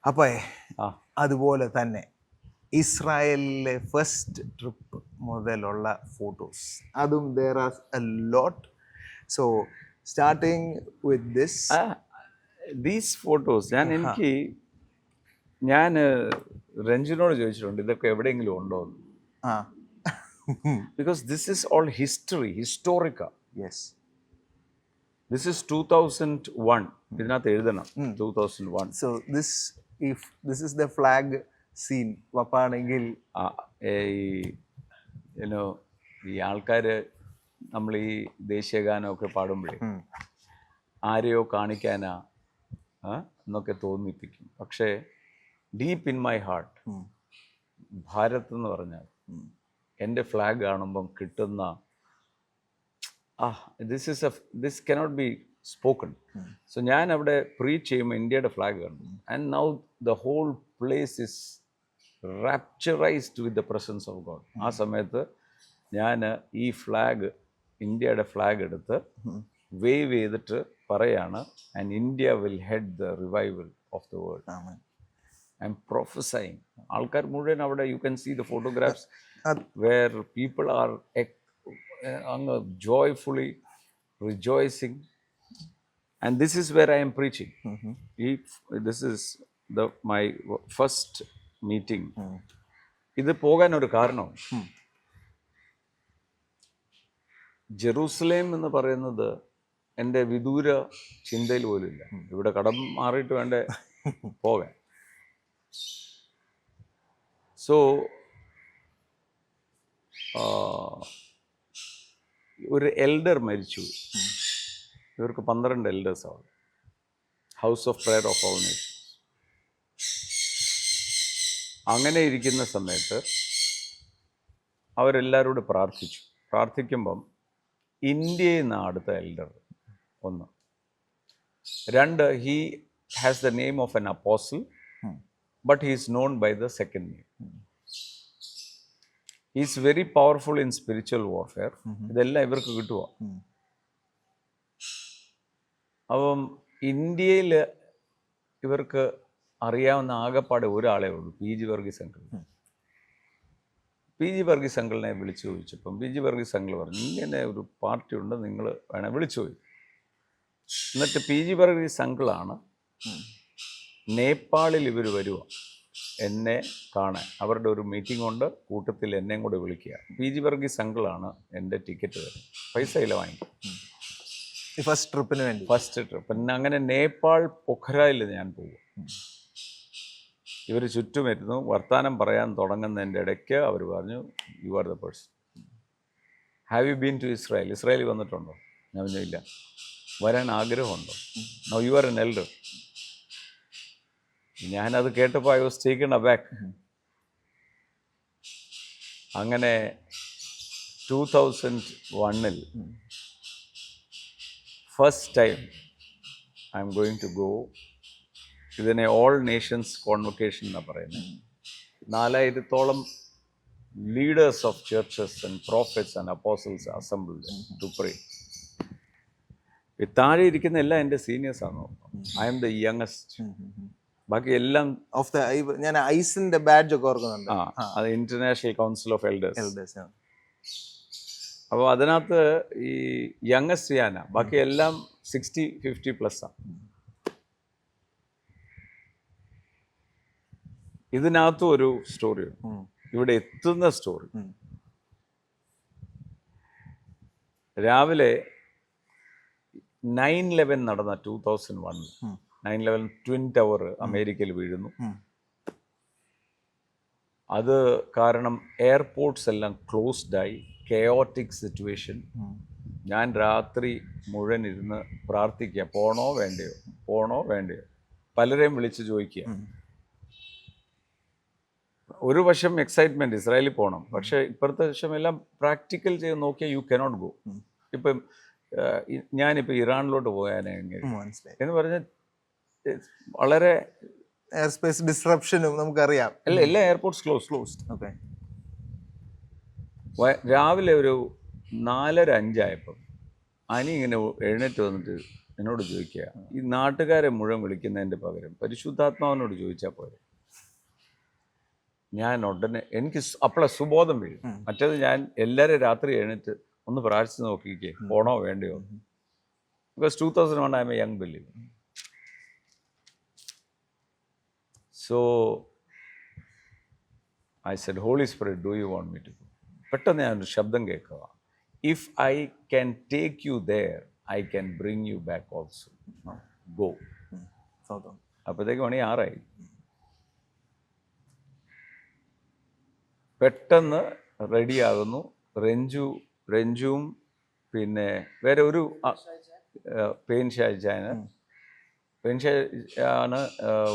അപ്പോൾ ആ അതുപോലെ തന്നെ ഇസ്രായേലിലെ ഫസ്റ്റ് ട്രിപ്പ് മുതലുള്ള ഫോട്ടോസ് അതും there are a lot. So starting with this. These photos ഞാൻ രഞ്ജിനോട് ചോദിച്ചിട്ടുണ്ട് ഇതൊക്കെ എവിടെയെങ്കിലും ഉണ്ടോ എന്ന്. ആ because this is all historical. Yes. This is 2001. ഇതിനകത്ത് എഴുതണം 2001. So if this is the flag scene വപ്പാണെങ്കിൽ ഈ ആൾക്കാർ നമ്മൾ ഈ ദേശീയഗാനമൊക്കെ പാടുമ്പോഴേ ആരെയോ കാണിക്കാനാ എന്നൊക്കെ തോന്നിപ്പിക്കും. പക്ഷേ deep in my heart Bharat എന്ന് പറഞ്ഞാൽ എൻ്റെ ഫ്ലാഗ് കാണുമ്പം കിട്ടുന്ന this cannot be spoken. So ഞാൻ അവിടെ പ്രീച്ച് ചെയ്യുമ്പോൾ ഇന്ത്യയുടെ ഫ്ലാഗ് കണ്ടു. And now the whole place is rapturised with the presence of God. ആ സമയത്ത് ഞാൻ ഈ ഫ്ലാഗ്, ഇന്ത്യയുടെ ഫ്ലാഗ് എടുത്ത് വേവ് ചെയ്തിട്ട് പറയാണ്, and India will head the revival of the world. I am prophesying. ആൾക്കാർ മുഴുവൻ അവിടെ, you can see the photographs where people are അങ്ങ് joyfully rejoicing, and this is where I am preaching. This is my first meeting. ഇത് പോകാൻ ഒരു കാരണം, ജെറൂസലേം എന്ന് പറയുന്നത് എൻ്റെ വിദൂര ചിന്തയിൽ പോലുമില്ല. ഇവിടെ കടം മാറിയിട്ട് വേണ്ടേ പോകാൻ. സോ ഒരു എൽഡർ മരിച്ചു. ഇവർക്ക് 12 എൽഡേഴ്സാണ്. House of prayer of all nations. അങ്ങനെ ഇരിക്കുന്ന സമയത്ത് അവരെല്ലാവരോടും പ്രാർത്ഥിക്കുമ്പം ഇന്ത്യയിൽ നിന്ന് അടുത്ത elder 1. 2, he has the name of an apostle, but he is known by the second name. Is very powerful in spiritual warfare. ഇതെല്ലാം ഇവർക്ക് കിട്ടുക. അപ്പം ഇന്ത്യയിൽ ഇവർക്ക് അറിയാവുന്ന ആകെപ്പാടെ ഒരാളേ ഉള്ളൂ, PG Varghese uncle. PG Varghese അങ്കിളിനെ വിളിച്ചു ചോദിച്ചപ്പം PG വർഗീസ് അങ്കിൾ പറഞ്ഞു, ഇങ്ങനെ ഒരു പാർട്ടി ഉണ്ട്, നിങ്ങൾ വേണേൽ വിളിച്ചു പോയി. എന്നിട്ട് PG വർഗീസ് അങ്കിളാണ് നേപ്പാളിൽ ഇവർ വരുക എന്നെ കാണാൻ. അവരുടെ ഒരു മീറ്റിംഗ് ഉണ്ട്, കൂട്ടത്തിൽ എന്നെയും കൂടെ വിളിക്കുക. PG വർഗീസ് അങ്കിളാണ് എൻ്റെ ടിക്കറ്റ് തരുന്നത്. പൈസ ഇല്ല വാങ്ങിക്കും. ഫസ്റ്റ് ട്രിപ്പിന് വേണ്ടി. First trip. പിന്നെ അങ്ങനെ നേപ്പാൾ പൊഖ്രായിൽ ഞാൻ പോകും. ഇവർ ചുറ്റുമിരുന്നു വർത്തമാനം പറയാൻ തുടങ്ങുന്നതിൻ്റെ ഇടയ്ക്ക് അവർ പറഞ്ഞു, you are the person. Have you been to Israel? ഇസ്രായേലിൽ വന്നിട്ടുണ്ടോ? ഞാൻ പറഞ്ഞു ഇല്ല. വരാൻ ആഗ്രഹമുണ്ടോ? Now you are an elder. ഞാനത് കേട്ടപ്പോൾ ഐ വാസ് ടേക്കൺ അബാക്ക്. അങ്ങനെ 2001 first time I'm going to go. ഇതിനെ ഓൾ നേഷൻസ് കോൺവൊക്കേഷൻ എന്നാണ് പറയുന്നത്. 4000-ഓളം leaders of churches and prophets and apostles assembled to pray. താഴെ ഇരിക്കുന്ന എല്ലാം എൻ്റെ സീനിയേഴ്സാണ്. I'm the youngest. ബാക്കി എല്ലാം ഓഫ് ദ, ഞാൻ ഐസിന്റെ ബാഡ്ജ് ഒക്കെ ഓർക്കുന്നുണ്ട്. അത് ഇന്റർനാഷണൽ കൗൺസിൽ ഓഫ് എൽഡേഴ്സ്. അപ്പോൾ അതിനകത്ത് ഈ യങ്ങസ്റ്റ് ഞാനാ. ബാക്കി എല്ലാം 60-50+ ഇതിനകത്തും ഒരു സ്റ്റോറി, ഇവിടെ എത്തുന്ന സ്റ്റോറി. രാവിലെ 9/11 നടന്ന 2001. 9/11 ട്വിൻ ടവർ അമേരിക്കയിൽ വീഴുന്നു. അത് കാരണം എയർപോർട്ട്സ് എല്ലാം ക്ലോസ്ഡായി, കെയോട്ടിക് സിറ്റുവേഷൻ. ഞാൻ രാത്രി മുഴുവൻ ഇരുന്ന് പ്രാർത്ഥിക്കുക, പോണോ വേണ്ടയോ. പലരെയും വിളിച്ച് ചോദിക്കുക. ഒരു വശം എക്സൈറ്റ്മെൻറ്റ്, ഇസ്രായേലിൽ പോകണം. പക്ഷേ ഇപ്പോഴത്തെ വശം എല്ലാം പ്രാക്ടിക്കൽ ചെയ്ത് നോക്കിയാൽ യു കനോട്ട് ഗോ. ഇപ്പം ഞാനിപ്പോൾ ഇറാനിലോട്ട് പോകാനെങ്കിൽ എന്ന് പറഞ്ഞാൽ വളരെ എയർ സ്പേസ് ഡിസ്റപ്ഷനും നമുക്കറിയാം. എല്ലാ എയർപോർട്ട്സ് ക്ലോസ്ഡ്. ഓക്കെ. രാവിലെ ഒരു 4:30-5 ആയപ്പം അനി ഇങ്ങനെ എഴുന്നേറ്റ് വന്നിട്ട് എന്നോട് ചോദിക്കുക, ഈ നാട്ടുകാരെ മുഴുവൻ വിളിക്കുന്നതിൻ്റെ പകരം പരിശുദ്ധാത്മാവിനോട് ചോദിച്ചാൽ പോരെ. ഞാൻ ഉടനെ എനിക്ക് അപ്പോഴാണ് സുബോധം വീഴും. മറ്റേത് ഞാൻ എല്ലാവരും രാത്രി എഴുന്നേറ്റ് ഒന്ന് പ്രാർത്ഥിച്ച് നോക്കിക്കേ പോണോ വേണ്ടയോ. Because 2001 I am a young believer. So I said, Holy Spirit, do you want me to go? പെട്ടെന്ന് ഞാനൊരു ശബ്ദം കേൾക്കുക, if I can take you there I can bring you back also. Go. അപ്പോഴത്തേക്ക് മണി 6 പെട്ടെന്ന് റെഡിയാകുന്നു. രഞ്ജുവും പിന്നെ വേറെ ഒരു പെയിൻ ഷാജാന് ആണ്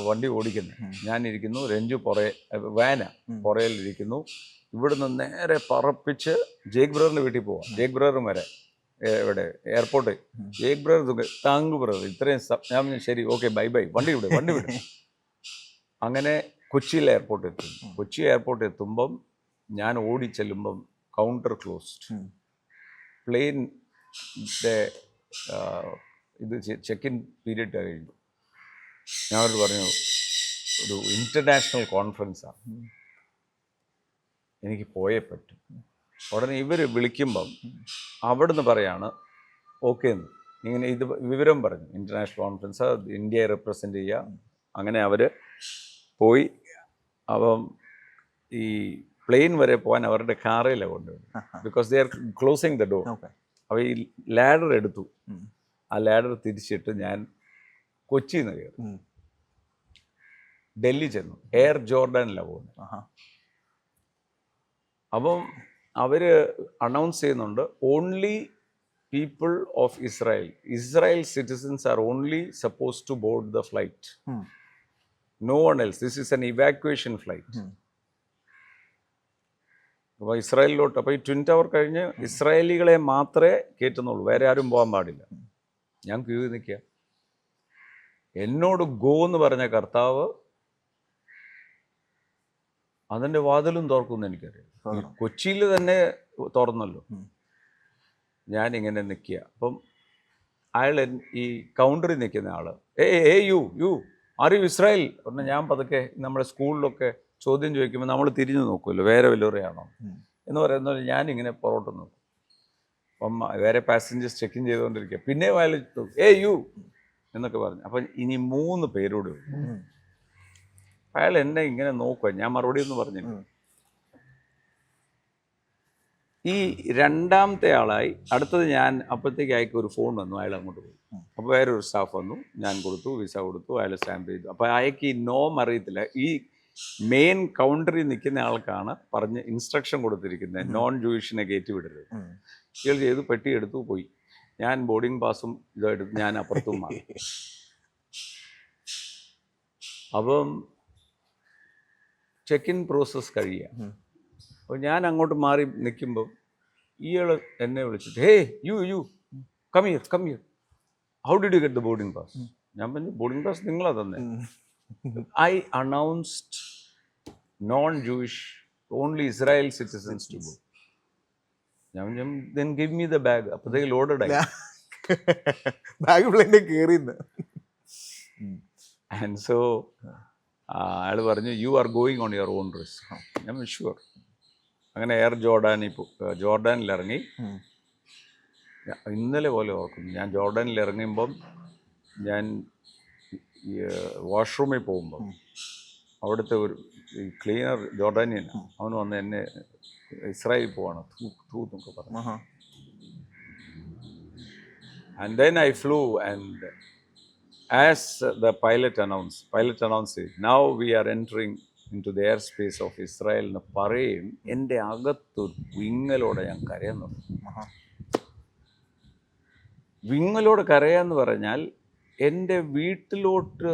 വണ്ടി ഓടിക്കുന്നത്. ഞാനിരിക്കുന്നു, രഞ്ജു പുറയിലിരിക്കുന്നു. ഇവിടുന്ന് നേരെ പറപ്പിച്ച് ജേക്ക് ബ്രദറിൻ്റെ വീട്ടിൽ പോവാം. ജേക്ക് ബ്രദറും വരെ എവിടെ airport. Jake brother, thank brother, ഇത്രയും ഞാൻ ശരി, ഓക്കെ, ബൈ ബൈ, വണ്ടി വിടും. അങ്ങനെ കൊച്ചി എയർപോർട്ട് എത്തുമ്പം ഞാൻ ഓടി ചെല്ലുമ്പം കൗണ്ടർ ക്ലോസ്ഡ്. പ്ലെയിൻ്റെ ഇത് ചെക്ക് ഇൻ പീരീഡ് കഴിഞ്ഞു. ഞാൻ അവരോട് പറഞ്ഞു, ഒരു ഇൻ്റർനാഷണൽ കോൺഫറൻസാണ്, എനിക്ക് പോയേ പറ്റും. ഉടനെ ഇവർ വിളിക്കുമ്പം അവിടുന്ന് പറയാണ് ഓക്കെ എന്ന്. ഇങ്ങനെ ഇത് വിവരം പറഞ്ഞു, ഇൻ്റർനാഷണൽ കോൺഫറൻസ്, ഇന്ത്യയെ റെപ്രസെൻ്റ് ചെയ്യുക. അങ്ങനെ അവർ പോയി. അപ്പം ഈ പ്ലെയിൻ വരെ പോകാൻ അവരുടെ കാറിലാണ് കൊണ്ടുപോയി. Because they are closing the door. അപ്പോൾ ഈ ലാഡർ എടുത്തു. ആ ലാഡർ തിരിച്ചിട്ട് ഞാൻ കൊച്ചിയിൽ നിന്ന് കയറി ഡൽഹി ചെന്നു. എയർ ജോർഡാനിലാണ് പോകുന്നത്. അപ്പം അവർ അനൗൺസ് ചെയ്യുന്നുണ്ട്, only people of Israel citizens are only suppose to board the flight, no one else. This is an evacuation flight. അപ്പോൾ ഇസ്രായേലിലോട്ട്, അപ്പോൾ ഈ ട്വിൻ ടവർ കഴിഞ്ഞ് ഇസ്രായേലികളെ മാത്രമേ കയറ്റുന്നുള്ളൂ, വേറെ ആരും പോകാൻ പാടില്ല. ഞാൻ ക്യൂ നിൽക്കുക. എന്നോട് ഗോ എന്ന് പറഞ്ഞ കർത്താവ് അതിൻ്റെ വാതിലും തുറക്കുമെന്ന് എനിക്കറിയാം. കൊച്ചിയിൽ തന്നെ തുറന്നല്ലോ. ഞാനിങ്ങനെ നിൽക്കുക. അപ്പം അയാൾ ഈ കൗണ്ടറിൽ നിൽക്കുന്ന ആൾ, യു ആർ യു ഇസ്രായേൽ പറഞ്ഞാൽ, ഞാൻ പതുക്കെ നമ്മുടെ സ്കൂളിലൊക്കെ ചോദ്യം ചോദിക്കുമ്പോൾ നമ്മൾ തിരിഞ്ഞു നോക്കുമല്ലോ, വേറെ വല്ലവരെയാണോ എന്ന് പറയുന്നത്. ഞാനിങ്ങനെ പുറകോട്ട് നോക്കും. അപ്പം വേറെ പാസഞ്ചേഴ്സ് ചെക്ക് ഇൻ ചെയ്തുകൊണ്ടിരിക്കുക. പിന്നെ അയാൾ യു എന്നൊക്കെ പറഞ്ഞു. അപ്പം ഇനി 3 പേരോട് അയാൾ എന്നെ ഇങ്ങനെ നോക്കുക. ഞാൻ മറുപടി ഒന്നും പറഞ്ഞില്ല. ഈ രണ്ടാമത്തെ ആളായി അടുത്തത് ഞാൻ. അപ്പോഴത്തേക്ക് അയക്ക് ഒരു ഫോൺ വന്നു, അയാൾ അങ്ങോട്ട് പോയി. അപ്പോൾ വേറൊരു സ്റ്റാഫ് വന്നു, ഞാൻ കൊടുത്തു, വിസ കൊടുത്തു, അയാൾ സ്റ്റാമ്പ് ചെയ്തു. അപ്പോൾ അയക്ക് ഈ നോം അറിയത്തില്ല. ഈ മെയിൻ കൗണ്ടറിൽ നിൽക്കുന്ന ആൾക്കാണ് പറഞ്ഞ് ഇൻസ്ട്രക്ഷൻ കൊടുത്തിരിക്കുന്നത്, നോൺ ജൂയിഷിനെ കയറ്റി വിടരുത്. ഇയാൾ ചെയ്തു, പെട്ടി എടുത്തു, പോയി. ഞാൻ ബോർഡിംഗ് പാസും ഇതായിട്ട് ഞാൻ അപ്പുറത്തും മാറി. അപ്പം ചെക്ക് ഇൻ പ്രോസസ്സ് കഴിയുക. അപ്പോൾ ഞാൻ അങ്ങോട്ട് മാറി നിൽക്കുമ്പം ഇയാൾ എന്നെ വിളിച്ചിട്ട്, you come here, how did you get the boarding pass? ഞാൻ പറഞ്ഞു, ബോർഡിംഗ് പാസ് നിങ്ങളാ തന്നെ. I announced non-Jewish, only Israel citizens to go. Then give me the bag. അപ്പോൾ they loaded ആയി. ബാഗ് പ്ലെയിനിൽ കയറിയെന്ന്. And so അയാൾ പറഞ്ഞു, you are going on your own risk. ഞാൻ ഷുവർ. അങ്ങനെ എയർ ജോർഡാനിൽ ഇറങ്ങി. ഇന്നലെ പോലെ ഓർക്കുന്നു, ഞാൻ ജോർഡാനിൽ ഇറങ്ങുമ്പം ഞാൻ വാഷ്റൂമിൽ പോകുമ്പം അവിടുത്തെ ഒരു ക്ലീനർ ജോർഡാനിയൻ, അവൻ വന്ന് എന്നെ ഇസ്രായേൽ പോവാണ് എന്നൊക്കെ പറഞ്ഞു. And then I flew and as the pilot announce now we are entering into the airspace of Israel എന്ന് പറയും. എൻ്റെ അകത്തൊരു വിങ്ങലോടെ ഞാൻ കരയാൻ തുടങ്ങി. വിങ്ങലോട് കരയാന്ന് പറഞ്ഞാൽ എൻ്റെ വീട്ടിലോട്ട്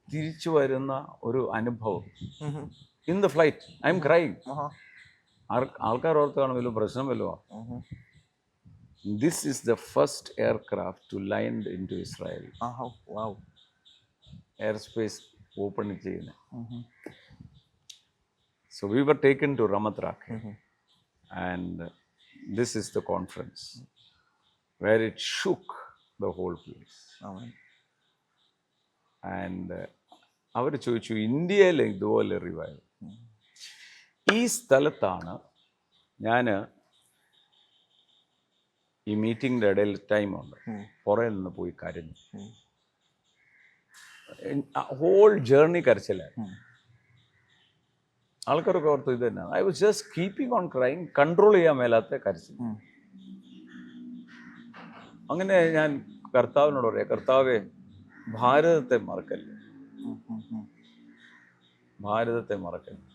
തിരിച്ചു വരുന്ന ഒരു അനുഭവം. In the flight I'm crying. ആൾക്കാർ ഓർത്ത് കാണും വല്ലതും പ്രശ്നം വല്ലതും. This is the first aircraft to land into Israel. Air space open ചെയ്യുന്നത്. So we were taken to Ramatrak and this is the conference where it shook. the whole place. Amen. And അവർ ചോദിച്ചു ഇന്ത്യയിൽ ഇതുപോലെ revival. ഈ സ്ഥലത്താണ് ഞാൻ ഈ മീറ്റിങ്ങിൻ്റെ ഇടയിൽ ടൈമുണ്ട്, പുറകെ നിന്ന് പോയി കരഞ്ഞു. ഹോൾ ജേർണി കരച്ചിലായിരുന്നു. ആൾക്കാരൊക്കെ ഓർത്തു ഇത് തന്നെയാണ്. I was just keeping on crime, control ചെയ്യാൻ മേലാത്ത കരച്ചിൽ. അങ്ങനെ ഞാൻ കർത്താവിനോട് പറയാം, കർത്താവേ ഭാരതത്തെ മറക്കല്ലേ, ഭാരതത്തെ മറക്കല്ലേ.